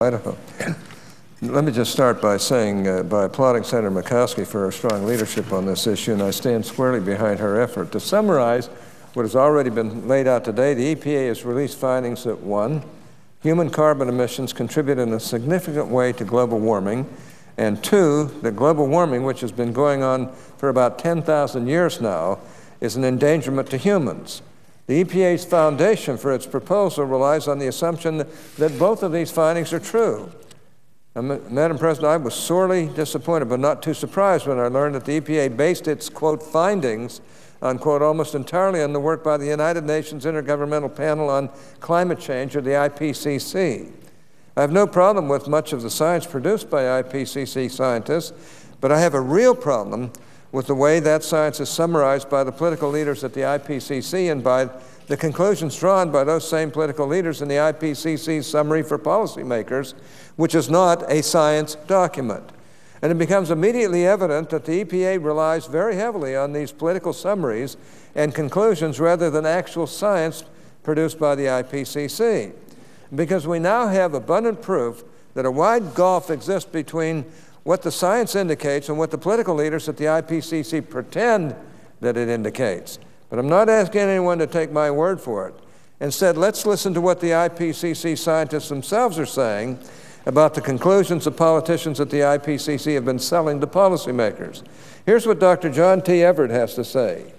Idaho. Let me just start by saying, by applauding Senator Murkowski for her strong leadership on this issue, and I stand squarely behind her effort. To summarize what has already been laid out today, the EPA has released findings that 1, human carbon emissions contribute in a significant way to global warming, and 2, that global warming, which has been going on for about 10,000 years now, is an endangerment to humans. The EPA's foundation for its proposal relies on the assumption that both of these findings are true. Madam President, I was sorely disappointed, but not too surprised when I learned that the EPA based its, quote, findings, unquote, almost entirely on the work by the United Nations Intergovernmental Panel on Climate Change, or the IPCC. I have no problem with much of the science produced by IPCC scientists, but I have a real problem with the way that science is summarized by the political leaders at the IPCC and by the conclusions drawn by those same political leaders in the IPCC's summary for policymakers, which is not a science document. And it becomes immediately evident that the EPA relies very heavily on these political summaries and conclusions rather than actual science produced by the IPCC. Because we now have abundant proof that a wide gulf exists between what the science indicates and what the political leaders at the IPCC pretend that it indicates. But I'm not asking anyone to take my word for it. Instead, let's listen to what the IPCC scientists themselves are saying about the conclusions the politicians at the IPCC have been selling to policymakers. Here's what Dr. John T. Everett has to say.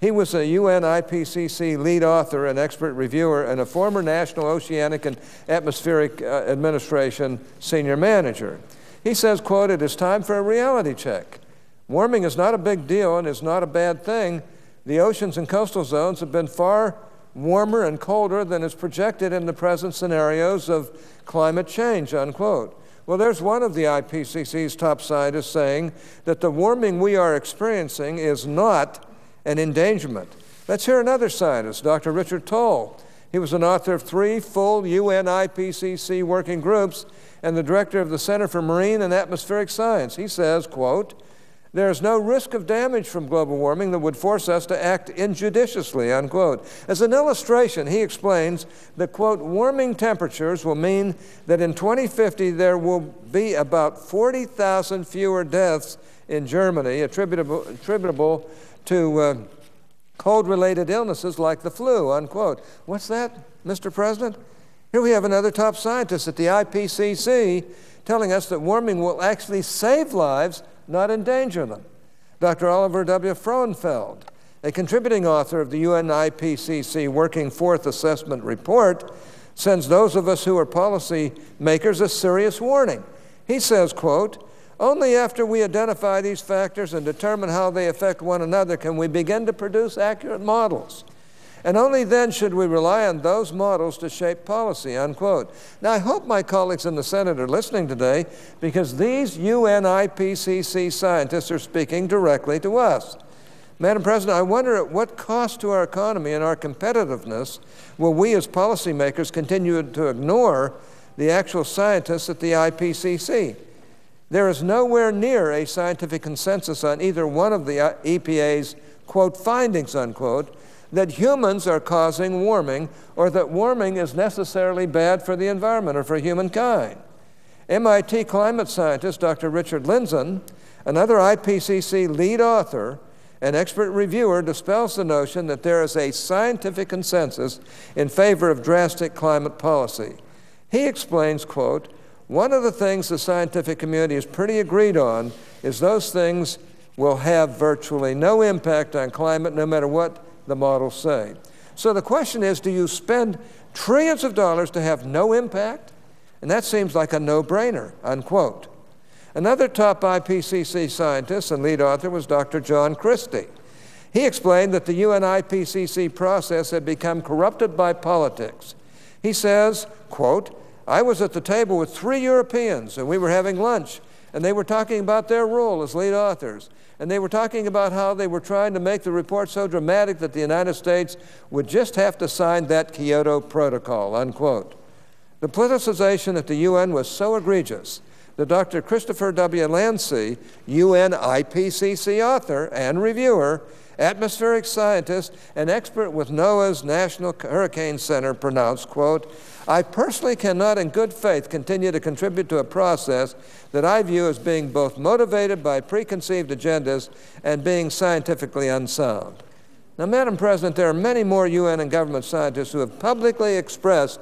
He was a UN IPCC lead author and expert reviewer and a former National Oceanic and Atmospheric Administration senior manager. He says, quote, "It is time for a reality check. Warming is not a big deal and is not a bad thing. The oceans and coastal zones have been far warmer and colder than is projected in the present scenarios of climate change," unquote. Well, there's one of the IPCC's top scientists saying that the warming we are experiencing is not an endangerment. Let's hear another scientist, Dr. Richard Toll. He was an author of 3 full UN IPCC working groups and the director of the Center for Marine and Atmospheric Science. He says, quote, "There is no risk of damage from global warming that would force us to act injudiciously," unquote. As an illustration, he explains that, quote, "warming temperatures will mean that in 2050 there will be about 40,000 fewer deaths in Germany attributable to cold-related illnesses like the flu," unquote. What's that, Mr. President? Here we have another top scientist at the IPCC telling us that warming will actually save lives, not endanger them. Dr. Oliver W. Frauenfeld, a contributing author of the UN IPCC Working Fourth Assessment Report, sends those of us who are policy makers a serious warning. He says, quote, "Only after we identify these factors and determine how they affect one another can we begin to produce accurate models. And only then should we rely on those models to shape policy," unquote. Now, I hope my colleagues in the Senate are listening today because these UN IPCC scientists are speaking directly to us. Madam President, I wonder at what cost to our economy and our competitiveness will we as policymakers continue to ignore the actual scientists at the IPCC. There is nowhere near a scientific consensus on either one of the EPA's, quote, findings, unquote, that humans are causing warming or that warming is necessarily bad for the environment or for humankind. MIT climate scientist Dr. Richard Lindzen, another IPCC lead author and expert reviewer, dispels the notion that there is a scientific consensus in favor of drastic climate policy. He explains, quote, "One of the things the scientific community is pretty agreed on is those things will have virtually no impact on climate no matter what the models say." So the question is, do you spend trillions of dollars to have no impact? And that seems like a no-brainer, unquote. Another top IPCC scientist and lead author was Dr. John Christie. He explained that the UN IPCC process had become corrupted by politics. He says, quote, "I was at the table with 3 Europeans and we were having lunch and they were talking about their role as lead authors. And they were talking about how they were trying to make the report so dramatic that the United States would just have to sign that Kyoto Protocol," unquote. The politicization at the UN was so egregious that Dr. Christopher W. Landsea, UN IPCC author and reviewer, atmospheric scientist and expert with NOAA's National Hurricane Center, pronounced, quote, "I personally cannot in good faith continue to contribute to a process that I view as being both motivated by preconceived agendas and being scientifically unsound." Now, Madam President, there are many more UN and government scientists who have publicly expressed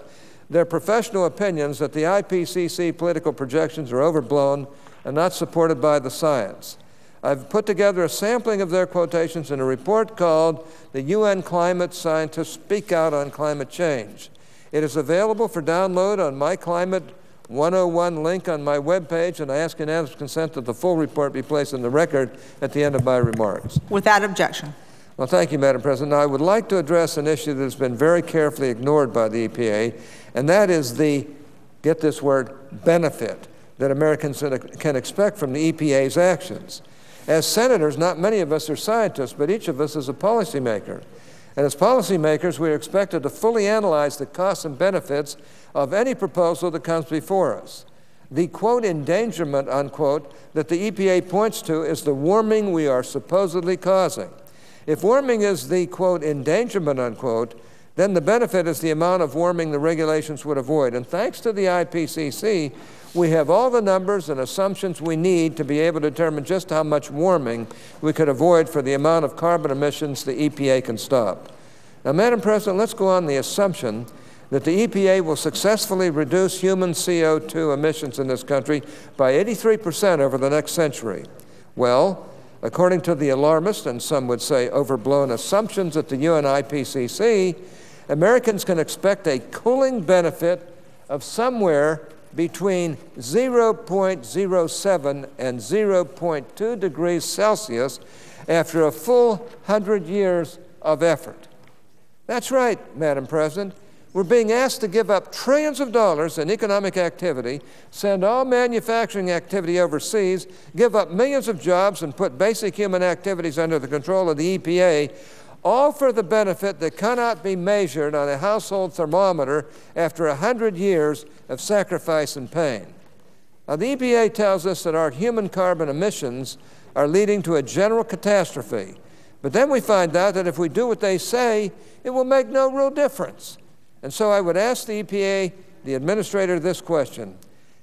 their professional opinions that the IPCC political projections are overblown and not supported by the science. I've put together a sampling of their quotations in a report called "The UN Climate Scientists Speak Out on Climate Change." It is available for download on my Climate 101 link on my webpage, and I ask unanimous consent that the full report be placed in the record at the end of my remarks. Without objection. Well, thank you, Madam President. Now, I would like to address an issue that has been very carefully ignored by the EPA, and that is the, get this word, benefit that Americans can expect from the EPA's actions. As senators, not many of us are scientists, but each of us is a policymaker. And as policymakers, we are expected to fully analyze the costs and benefits of any proposal that comes before us. The, quote, endangerment, unquote, that the EPA points to is the warming we are supposedly causing. If warming is the, quote, endangerment, unquote, then the benefit is the amount of warming the regulations would avoid. And thanks to the IPCC, we have all the numbers and assumptions we need to be able to determine just how much warming we could avoid for the amount of carbon emissions the EPA can stop. Now, Madam President, let's go on the assumption that the EPA will successfully reduce human CO2 emissions in this country by 83% over the next century. Well, according to the alarmist, and some would say overblown assumptions at the UN IPCC, Americans can expect a cooling benefit of somewhere between 0.07 and 0.2 degrees Celsius after a full 100 years of effort. That's right, Madam President. We're being asked to give up trillions of dollars in economic activity, send all manufacturing activity overseas, give up millions of jobs, and put basic human activities under the control of the EPA, all for the benefit that cannot be measured on a household thermometer after 100 years of sacrifice and pain. Now, the EPA tells us that our human carbon emissions are leading to a general catastrophe. But then we find out that if we do what they say, it will make no real difference. And so I would ask the EPA, the administrator, this question.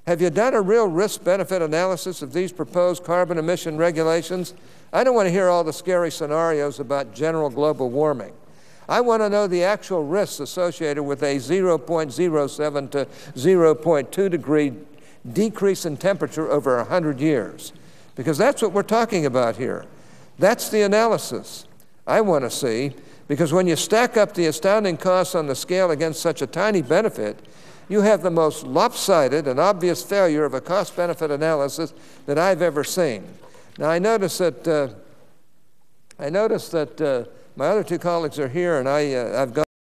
Have you done a real risk-benefit analysis of these proposed carbon emission regulations? I don't want to hear all the scary scenarios about general global warming. I want to know the actual risks associated with a 0.07 to 0.2 degree decrease in temperature over 100 years, because that's what we're talking about here. That's the analysis I want to see, because when you stack up the astounding costs on the scale against such a tiny benefit, you have the most lopsided and obvious failure of a cost-benefit analysis that I've ever seen. Now, I notice that my other two colleagues are here, and I've gone